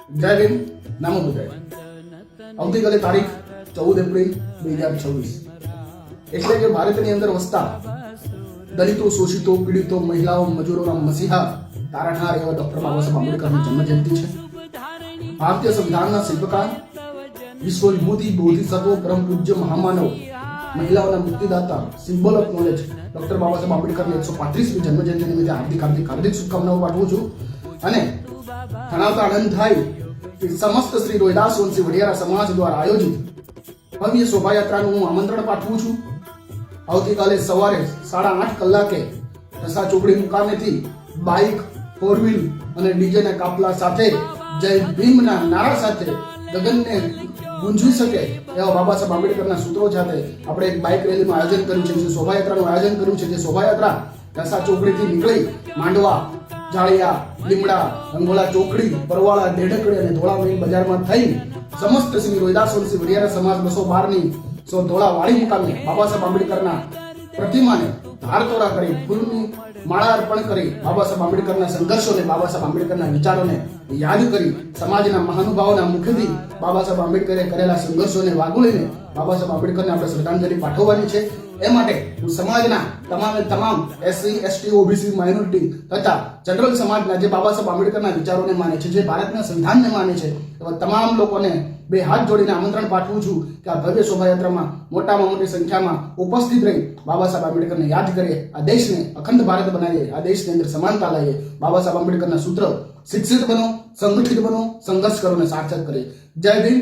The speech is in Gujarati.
જય ભીમ, નામો બધાય. આવતીકાલે તારીખ 14 એપ્રિલ 2026 એટલે કે ભારતની અંદર વસતા દલિતો, શોષિતો, પીડિતો, મહિલાઓ, મજૂરોના મસીહા તારણહાર એવા ડોક્ટર બાબા સાહેબ આંબેડકરની જન્મજયંતિ છે. ભારતીય સંવિધાનના શિલ્પકાર, વિશ્વ વિભૂતિ, બોધિસત્વ, પરમ પૂજ્ય મહામાનવ, મહિલાઓના મુક્તિદાતા, symbol of knowledge doctor Baba Saheb આંબેડકરની 135મી જન્મજયંતિ નિમિત્તે હાર્દિક શુભકામનાઓ પાઠવું છું. અને જણાવતા આનંદ થાય કે સમસ્ત શ્રી રોહિદાસ વંશી વડિયારા સમાજ દ્વારા આયોજિત ભવ્ય શોભાયાત્રાનું હું આમંત્રણ પાઠવું છું. આવતીકાલે સવારે 8:30 કલાકે રસા ચોકડી મુકામેથી બાઇક, 4 વ્હીલ અને ડીજેના કાફલા સાથે જય ભીમના નારા સાથે ગગનને ગુંજવી શકે એવા બાબા સાહેબ આંબેડકરના સૂત્રો સાથે આપણે એક બાઇક રેલીનું આયોજન કર્યું છે, જે શોભાયાત્રાનું આયોજન કર્યું છે. જે શોભાયાત્રા રસા ચોકડીથી નીકળી માંડવા, જાળિયા, લીમડા, અંગોલા ચોકડી, પરવાળા, ઢેઢકડી અને ધોળા મેઇન બજારમાં થઈ સમસ્ત શ્રી રોહિદાસ વંશી વડિયારા સમાજ 212ની ધોળા વાડી મુકામે બાબા સાહેબ આંબેડકરના પ્રતિમાને ધારતોરા કરી ફૂલની માળા અર્પણ કરી બાબા સાહેબ આંબેડકરના સંઘર્ષોને, બાબા સાહેબ આંબેડકરના વિચારોને યાદ કરી સમાજના મહાનુભાવોના મુખથી બાબા સાહેબ આંબેડકરે કરેલા સંઘર્ષોને વાગોળીને બાબા સાહેબ આંબેડકરને આપણે શ્રદ્ધાંજલિ પાઠવવાની છે. એ માટે હું સમાજના તમામ એસસી, એસટી, ઓબીસી, માઇનોરિટી તથા જનરલ સમાજના જે બાબા સાહેબ આંબેડકરના વિચારોને માને છે, જે ભારતના સંવિધાનને માને છે, એવા તમામ લોકોને બે હાથ જોડીને આમંત્રણ પાઠવું છું કે આ ભવ્ય શોભાયાત્રામાં મોટામાં મોટી સંખ્યામાં ઉપસ્થિત રહી બાબા સાહેબ આંબેડકરને યાદ કરીએ, આ દેશને અખંડ ભારત બનાવીએ, આ દેશની અંદર સમાનતા લાવીએ. બાબા સાહેબ આંબેડકરના સૂત્ર: શિક્ષિત બનો, સંગઠિત બનો, સંઘર્ષ કરો અને સાર્થક કરીએ. જય ભીમ,